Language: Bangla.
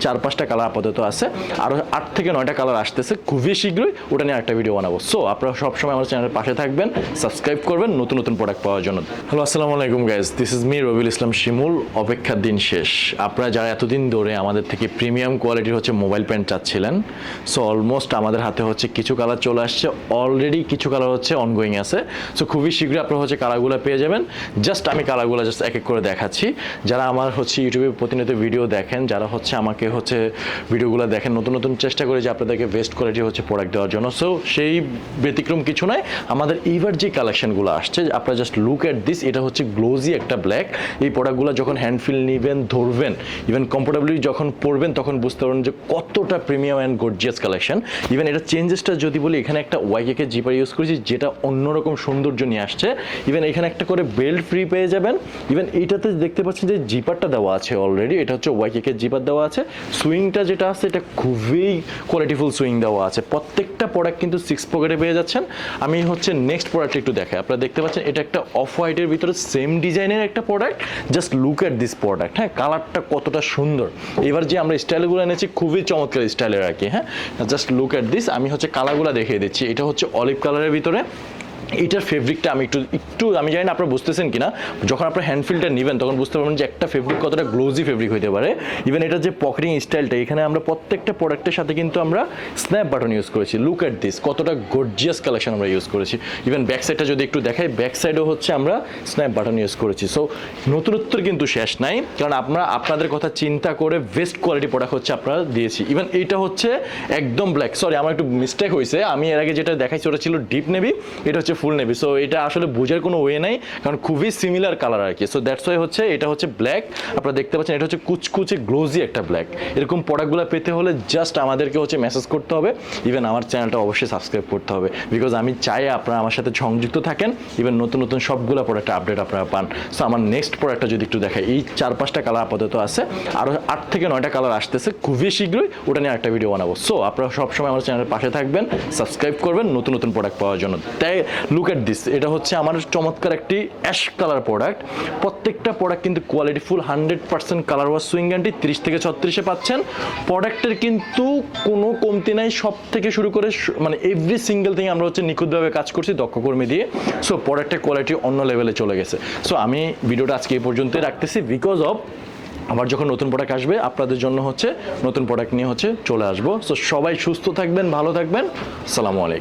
4-5টা কালার আপাতত আছে, আরও 8 থেকে 9টা কালার আসতেছে খুবই শীঘ্রই, ওটা নিয়ে একটা ভিডিও বানাবো। সো আপনারা সবসময় আমার চ্যানেলের পাশে থাকবেন, সাবস্ক্রাইব করবেন নতুন নতুন প্রোডাক্ট পাওয়ার জন্য। হ্যালো, আসসালামু আলাইকুম guys, this is me Rabiul Islam Shimul. অপেক্ষার দিন শেষ। আপনারা যারা এতদিন ধরে আমাদের থেকে প্রিমিয়াম কোয়ালিটির মোবাইল প্যান্ট চাচ্ছিলেন, সো অলমোস্ট আমাদের হাতে কিছু কালার চলে আসছে, অলরেডি কিছু কালার অনগোয়িং আছে। সো খুবই শীঘ্রই আপনারা কালারগুলো পেয়ে যাবেন। জাস্ট আমি কালারগুলো এক এক করে দেখাচ্ছি। যারা আমার ইউটিউবে প্রতিনিয়ত ভিডিও দেখেন, যারা আমাকে ভিডিওগুলো দেখেন, নতুন নতুন চেষ্টা করি যে আপনাদেরকে বেস্ট কোয়ালিটির প্রোডাক্ট দেওয়ার জন্য। সো সেই ব্যতিক্রম কিছু নয়, আমাদের এইবার যে কালেকশনগুলো আসছে আপনারা জাস্ট লুক এট দিস। এটা গ্লোজি একটা ব্ল্যাক। এই প্রোডাক্টগুলো যখন হ্যান্ডফিল নেবেন, ধরবেন, ইভেন কমফোর্টেবলি যখন পরবেন, তখন বুঝতে পারবেন যে কতটা premium and gorgeous collection. Even এটা চেঞ্জেসটা যদি বলি, এখানে একটা ওয়াইকে জিপার ইউজ করেছি, যেটা অন্যরকম সৌন্দর্য নিয়ে আসছে। ইভেন এখানে একটা করে বেল্ট ফ্রি পেয়ে যাবেন। ইভেন এইটাতে দেখতে পাচ্ছেন যে জিপারটা দেওয়া আছে অলরেডি, এটা ওয়াইকে জিপার দেওয়া আছে। সুইংটা যেটা আছে এটা খুবই কোয়ালিটিফুল সুইং দেওয়া আছে। প্রত্যেকটা প্রোডাক্ট কিন্তু 6 পকেটে পেয়ে যাচ্ছেন। আমি নেক্সট প্রোডাক্ট একটু দেখাই। আপনারা দেখতে পাচ্ছেন এটা একটা অফ হোয়াইটের ভিতরে সেম ডিজাইনের একটা product. Just look at this product. হ্যাঁ, কালারটা কতটা সুন্দর। এবার যে আমরা স্টাইলগুলো এনেছি খুবই চমৎকার স্টাইলের আর কি। হ্যাঁ, জাস্ট লুক এট দিস। আমি কালারগুলো দেখিয়ে দিচ্ছি। এটা অলিভ কালারের ভিতরে। এইটার ফেব্রিকটা আমি একটু আমি জানি না আপনারা বুঝতেছেন কিনা। যখন আপনার হ্যান্ডফিলটা নেবেন তখন বুঝতে পারবেন যে একটা ফেব্রিক কতটা গ্লোজি ফেব্রিক হতে পারে। ইভেন এটা যে পকেটিং স্টাইলটা, এখানে আমরা প্রত্যেকটা প্রোডাক্টের সাথে কিন্তু আমরা স্ন্যাপ বাটন ইউজ করেছি। লুক এট দিস, কতটা গর্জিয়াস কালেকশন আমরা ইউজ করেছি। ইভেন ব্যাক সাইডটা যদি একটু দেখাই, ব্যাক সাইডও আমরা স্ন্যাপ বাটন ইউজ করেছি। সো নতুনত্বর কিন্তু শেষ নাই, কারণ আপনাদের কথা চিন্তা করে বেস্ট কোয়ালিটি প্রোডাক্ট আপনারা দিয়েছি। ইভেন এইটা একদম ব্ল্যাক। সরি, আমার একটু মিস্টেক হয়েছে। আমি এর আগে যেটা দেখাইছি ওটা ছিল ডিপ নেভি, এটা ফুল নেভি। সো এটা আসলে বোঝার কোনো ওয়ে নাই, কারণ খুবই সিমিলার কালার আর কি। সো দ্যাটস ওয়াই এটা ব্ল্যাক। আপনারা দেখতে পাচ্ছেন এটা কুচকুচে গ্লোজি একটা ব্ল্যাক। এরকম প্রোডাক্টগুলো পেতে হলে জাস্ট আমাদেরকে মেসেজ করতে হবে। ইভেন আমার চ্যানেলটা অবশ্যই সাবস্ক্রাইব করতে হবে, বিকজ আমি চাই আপনারা আমার সাথে সংযুক্ত থাকেন। ইভেন নতুন নতুন সবগুলো প্রোডাক্ট আপডেট আপনারা পান। সো আমার নেক্সট প্রোডাক্টটা যদি একটু দেখাই, এই 4-5টা কালার আপাতত আছে, আরও 8 থেকে 9টা কালার আসতেছে খুবই শীঘ্রই, ওটা নিয়ে একটা ভিডিও বানাবো। সো আপনারা সবসময় আমার চ্যানেলের পাশে থাকবেন, সাবস্ক্রাইব করবেন নতুন নতুন প্রোডাক্ট পাওয়ার জন্য। তাই লুক এট দিস। এটা আমার চমৎকার একটি অ্যাশ কালার প্রোডাক্ট। প্রত্যেকটা প্রোডাক্ট কিন্তু quality full 100% colour wash swing guarantee. 30 থেকে 36-এ পাচ্ছেন। প্রোডাক্টের কিন্তু কোনো কমতি নাই, সব থেকে শুরু করে এভরি সিঙ্গেল থিং আমরা নিখুঁতভাবে কাজ করছি দক্ষ কর্মী দিয়ে। সো প্রোডাক্টের কোয়ালিটি অন্য লেভেলে চলে গেছে। সো আমি ভিডিওটা আজকে এই পর্যন্তই রাখতেছি, বিকজ অফ আবার যখন নতুন প্রোডাক্ট আসবে আপনাদের জন্য নতুন প্রোডাক্ট নিয়ে চলে আসবো। সো সবাই সুস্থ থাকবেন, ভালো থাকবেন। আসসালামু আলাইকুম।